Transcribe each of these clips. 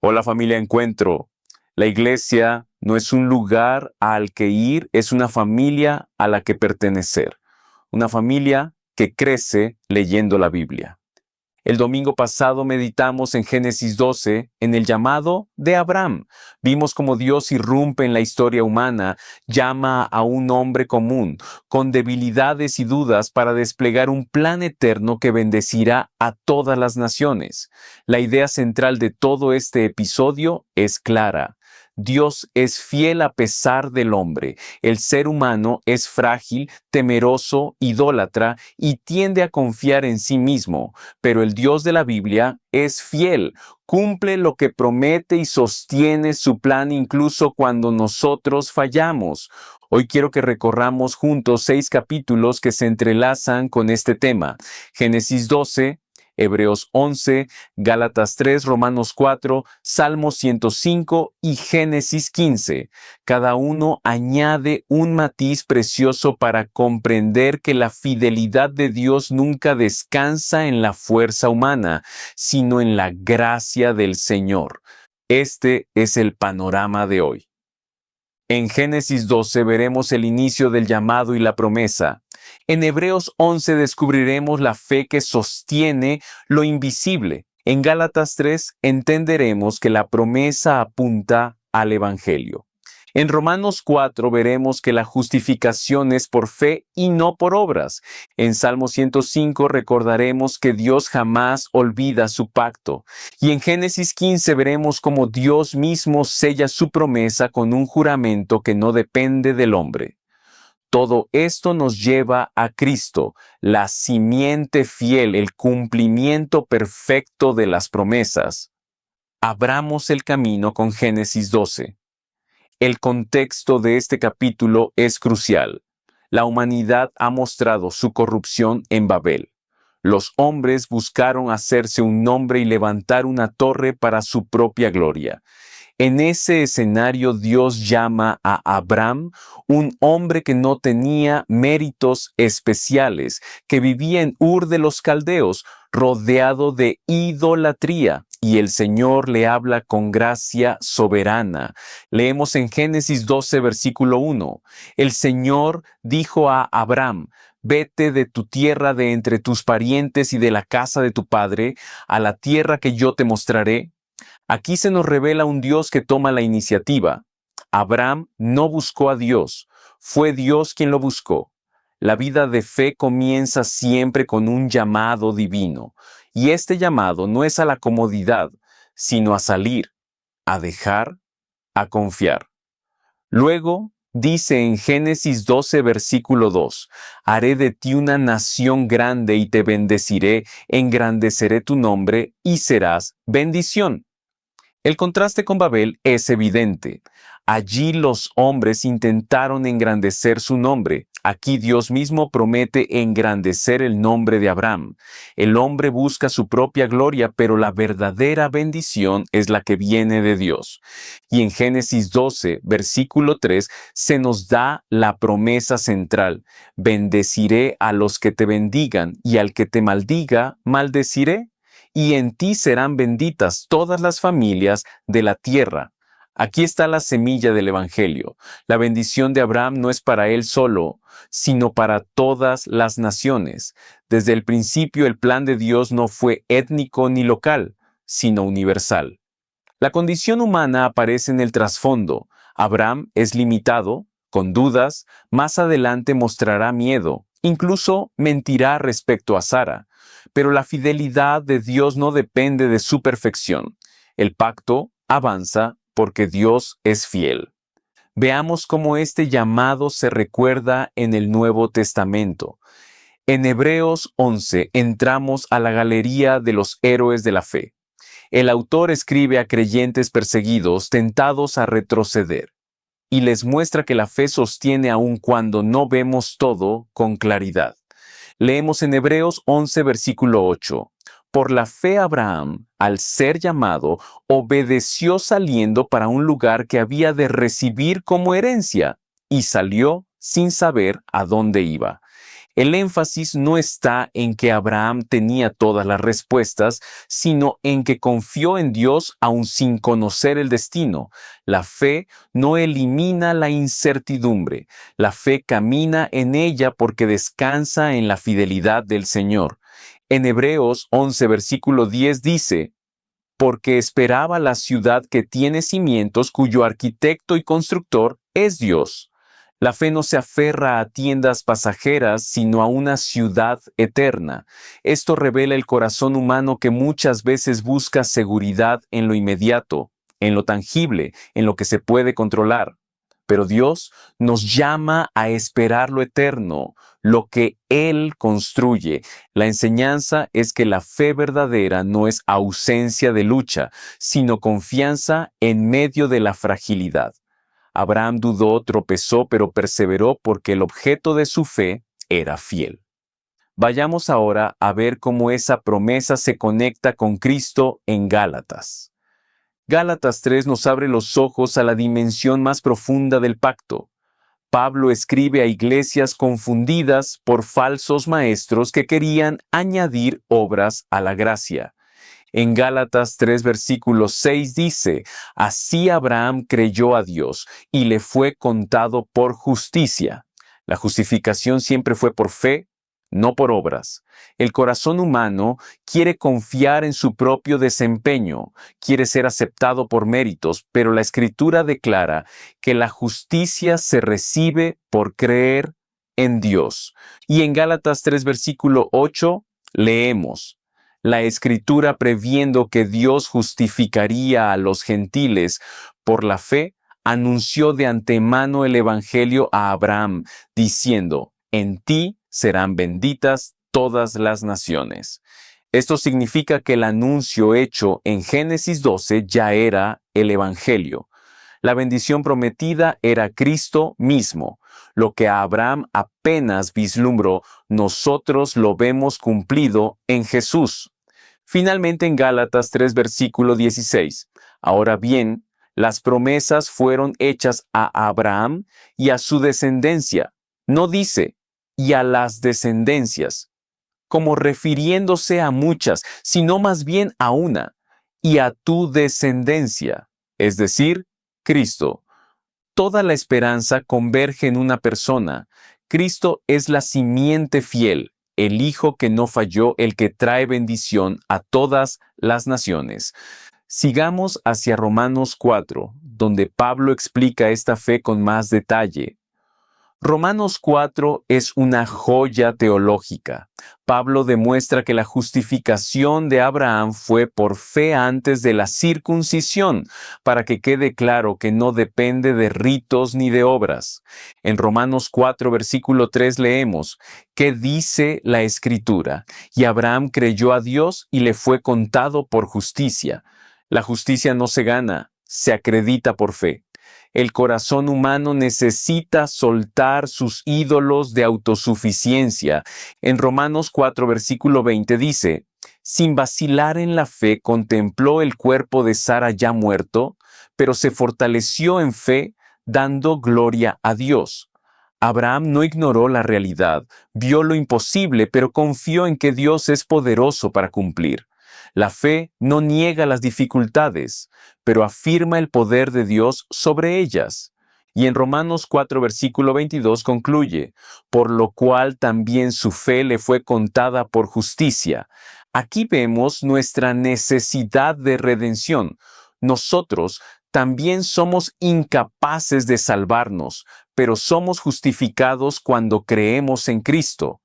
Hola familia Encuentro. La iglesia no es un lugar al que ir, es una familia a la que pertenecer. Una familia que crece leyendo la Biblia. El domingo pasado meditamos en Génesis 12, en el llamado de Abraham. Vimos cómo Dios irrumpe en la historia humana, llama a un hombre común, con debilidades y dudas para desplegar un plan eterno que bendecirá a todas las naciones. La idea central de todo este episodio es clara. Dios es fiel a pesar del hombre. El ser humano es frágil, temeroso, idólatra y tiende a confiar en sí mismo. Pero el Dios de la Biblia es fiel, cumple lo que promete y sostiene su plan incluso cuando nosotros fallamos. Hoy quiero que recorramos juntos 6 capítulos que se entrelazan con este tema. Génesis 12, Hebreos 11, Gálatas 3, Romanos 4, Salmo 105 y Génesis 15. Cada uno añade un matiz precioso para comprender que la fidelidad de Dios nunca descansa en la fuerza humana, sino en la gracia del Señor. Este es el panorama de hoy. En Génesis 12 veremos el inicio del llamado y la promesa. En Hebreos 11 descubriremos la fe que sostiene lo invisible. En Gálatas 3 entenderemos que la promesa apunta al Evangelio. En Romanos 4 veremos que la justificación es por fe y no por obras. En Salmo 105 recordaremos que Dios jamás olvida su pacto. Y en Génesis 15 veremos cómo Dios mismo sella su promesa con un juramento que no depende del hombre. Todo esto nos lleva a Cristo, la simiente fiel, el cumplimiento perfecto de las promesas. Abramos el camino con Génesis 12. El contexto de este capítulo es crucial. La humanidad ha mostrado su corrupción en Babel. Los hombres buscaron hacerse un nombre y levantar una torre para su propia gloria. En ese escenario Dios llama a Abraham, un hombre que no tenía méritos especiales, que vivía en Ur de los Caldeos, rodeado de idolatría, y el Señor le habla con gracia soberana. Leemos en Génesis 12, versículo 1. El Señor dijo a Abraham: Vete de tu tierra, de entre tus parientes y de la casa de tu padre, a la tierra que yo te mostraré. Aquí se nos revela un Dios que toma la iniciativa. Abraham no buscó a Dios, fue Dios quien lo buscó. La vida de fe comienza siempre con un llamado divino, y este llamado no es a la comodidad, sino a salir, a dejar, a confiar. Luego, dice en Génesis 12, versículo 2, haré de ti una nación grande y te bendeciré, engrandeceré tu nombre y serás bendición. El contraste con Babel es evidente. Allí los hombres intentaron engrandecer su nombre. Aquí Dios mismo promete engrandecer el nombre de Abraham. El hombre busca su propia gloria, pero la verdadera bendición es la que viene de Dios. Y en Génesis 12, versículo 3, se nos da la promesa central. Bendeciré a los que te bendigan, y al que te maldiga, maldeciré. Y en ti serán benditas todas las familias de la tierra. Aquí está la semilla del Evangelio. La bendición de Abraham no es para él solo, sino para todas las naciones. Desde el principio el plan de Dios no fue étnico ni local, sino universal. La condición humana aparece en el trasfondo. Abraham es limitado, con dudas, más adelante mostrará miedo, incluso mentirá respecto a Sara. Pero la fidelidad de Dios no depende de su perfección. El pacto avanza porque Dios es fiel. Veamos cómo este llamado se recuerda en el Nuevo Testamento. En Hebreos 11 entramos a la galería de los héroes de la fe. El autor escribe a creyentes perseguidos, tentados a retroceder, y les muestra que la fe sostiene aun cuando no vemos todo con claridad. Leemos en Hebreos 11, versículo 8. Por la fe Abraham, al ser llamado, obedeció saliendo para un lugar que había de recibir como herencia, y salió sin saber a dónde iba. El énfasis no está en que Abraham tenía todas las respuestas, sino en que confió en Dios aun sin conocer el destino. La fe no elimina la incertidumbre. La fe camina en ella porque descansa en la fidelidad del Señor. En Hebreos 11, versículo 10 dice: porque esperaba la ciudad que tiene cimientos, cuyo arquitecto y constructor es Dios. La fe no se aferra a tiendas pasajeras, sino a una ciudad eterna. Esto revela el corazón humano que muchas veces busca seguridad en lo inmediato, en lo tangible, en lo que se puede controlar. Pero Dios nos llama a esperar lo eterno, lo que Él construye. La enseñanza es que la fe verdadera no es ausencia de lucha, sino confianza en medio de la fragilidad. Abraham dudó, tropezó, pero perseveró porque el objeto de su fe era fiel. Vayamos ahora a ver cómo esa promesa se conecta con Cristo en Gálatas. Gálatas 3 nos abre los ojos a la dimensión más profunda del pacto. Pablo escribe a iglesias confundidas por falsos maestros que querían añadir obras a la gracia. En Gálatas 3 versículo 6 dice: así Abraham creyó a Dios y le fue contado por justicia. La justificación siempre fue por fe, no por obras. El corazón humano quiere confiar en su propio desempeño, quiere ser aceptado por méritos, pero la Escritura declara que la justicia se recibe por creer en Dios. Y en Gálatas 3 versículo 8 leemos: la Escritura, previendo que Dios justificaría a los gentiles por la fe, anunció de antemano el Evangelio a Abraham, diciendo: en ti serán benditas todas las naciones. Esto significa que el anuncio hecho en Génesis 12 ya era el Evangelio. La bendición prometida era Cristo mismo. Lo que Abraham apenas vislumbró, nosotros lo vemos cumplido en Jesús. Finalmente en Gálatas 3 versículo 16. Ahora bien, las promesas fueron hechas a Abraham y a su descendencia. No dice, y a las descendencias, como refiriéndose a muchas, sino más bien a una, y a tu descendencia, es decir, Cristo. Toda la esperanza converge en una persona. Cristo es la simiente fiel, el Hijo que no falló, el que trae bendición a todas las naciones. Sigamos hacia Romanos 4, donde Pablo explica esta fe con más detalle. Romanos 4 es una joya teológica. Pablo demuestra que la justificación de Abraham fue por fe antes de la circuncisión, para que quede claro que no depende de ritos ni de obras. En Romanos 4, versículo 3 leemos: ¿qué dice la Escritura? Y Abraham creyó a Dios y le fue contado por justicia. La justicia no se gana, se acredita por fe. El corazón humano necesita soltar sus ídolos de autosuficiencia. En Romanos 4, versículo 20 dice: sin vacilar en la fe, contempló el cuerpo de Sara ya muerto, pero se fortaleció en fe, dando gloria a Dios. Abraham no ignoró la realidad, vio lo imposible, pero confió en que Dios es poderoso para cumplir. La fe no niega las dificultades, pero afirma el poder de Dios sobre ellas. Y en Romanos 4, versículo 22 concluye: por lo cual también su fe le fue contada por justicia. Aquí vemos nuestra necesidad de redención. Nosotros también somos incapaces de salvarnos, pero somos justificados cuando creemos en Cristo.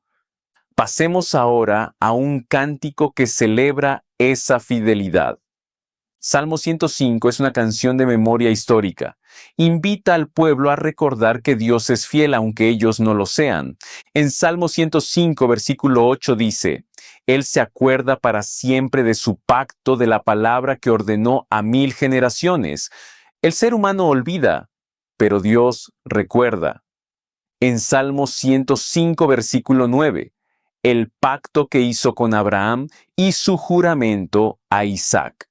Pasemos ahora a un cántico que celebra esa fidelidad. Salmo 105 es una canción de memoria histórica. Invita al pueblo a recordar que Dios es fiel aunque ellos no lo sean. En Salmo 105, versículo 8 dice: Él se acuerda para siempre de su pacto, de la palabra que ordenó a 1000 generaciones. El ser humano olvida, pero Dios recuerda. En Salmo 105, versículo 9, el pacto que hizo con Abraham y su juramento a Isaac.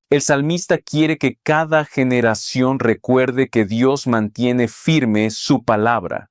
El salmista quiere que cada generación recuerde que Dios mantiene firme su palabra.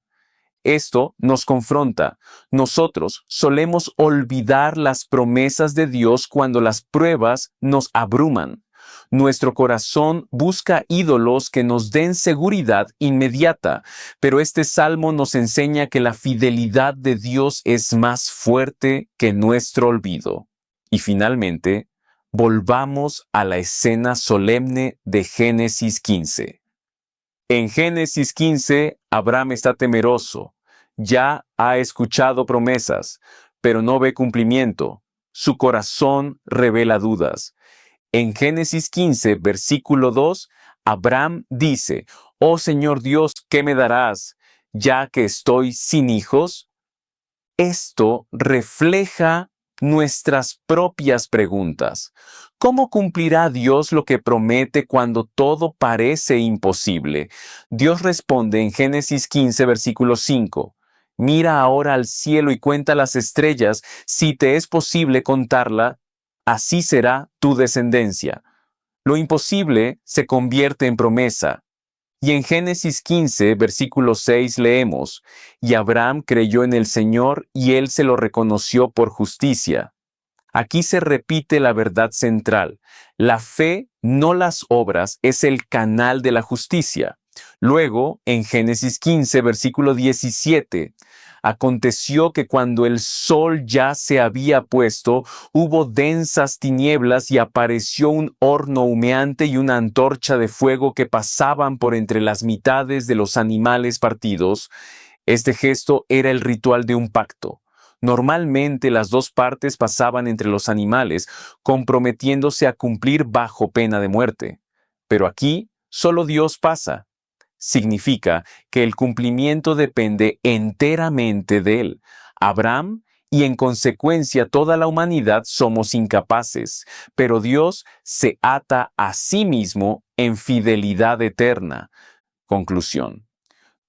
Esto nos confronta. Nosotros solemos olvidar las promesas de Dios cuando las pruebas nos abruman. Nuestro corazón busca ídolos que nos den seguridad inmediata, pero este salmo nos enseña que la fidelidad de Dios es más fuerte que nuestro olvido. Y finalmente, volvamos a la escena solemne de Génesis 15. En Génesis 15, Abraham está temeroso. Ya ha escuchado promesas, pero no ve cumplimiento. Su corazón revela dudas. En Génesis 15, versículo 2, Abraham dice, «Oh Señor Dios, ¿qué me darás, ya que estoy sin hijos?» Esto refleja nuestras propias preguntas. ¿Cómo cumplirá Dios lo que promete cuando todo parece imposible? Dios responde en Génesis 15, versículo 5. «Mira ahora al cielo y cuenta las estrellas, si te es posible contarla, así será tu descendencia». Lo imposible se convierte en promesa. Y en Génesis 15, versículo 6 leemos, «Y Abraham creyó en el Señor y él se lo reconoció por justicia». Aquí se repite la verdad central. La fe, no las obras, es el canal de la justicia. Luego, en Génesis 15, versículo 17, aconteció que cuando el sol ya se había puesto, hubo densas tinieblas y apareció un horno humeante y una antorcha de fuego que pasaban por entre las mitades de los animales partidos. Este gesto era el ritual de un pacto. Normalmente las dos partes pasaban entre los animales, comprometiéndose a cumplir bajo pena de muerte. Pero aquí solo Dios pasa. Significa que el cumplimiento depende enteramente de Él. Abraham y en consecuencia toda la humanidad somos incapaces, pero Dios se ata a sí mismo en fidelidad eterna. Conclusión.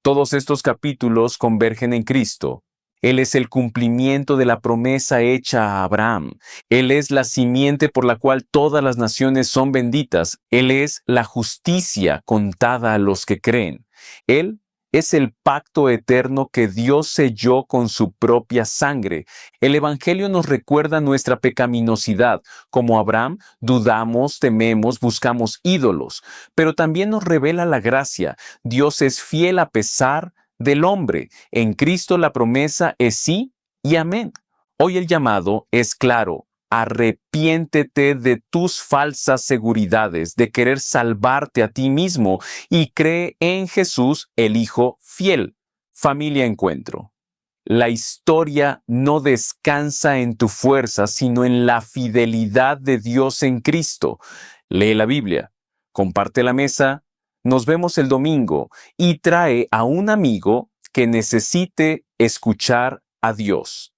Todos estos capítulos convergen en Cristo. Él es el cumplimiento de la promesa hecha a Abraham. Él es la simiente por la cual todas las naciones son benditas. Él es la justicia contada a los que creen. Él es el pacto eterno que Dios selló con su propia sangre. El Evangelio nos recuerda nuestra pecaminosidad. Como Abraham, dudamos, tememos, buscamos ídolos. Pero también nos revela la gracia. Dios es fiel a pesar del hombre. En Cristo la promesa es sí y amén. Hoy el llamado es claro. Arrepiéntete de tus falsas seguridades, de querer salvarte a ti mismo y cree en Jesús, el Hijo fiel. Familia Encuentro. La historia no descansa en tu fuerza, sino en la fidelidad de Dios en Cristo. Lee la Biblia, comparte la mesa, nos vemos el domingo y trae a un amigo que necesite escuchar a Dios.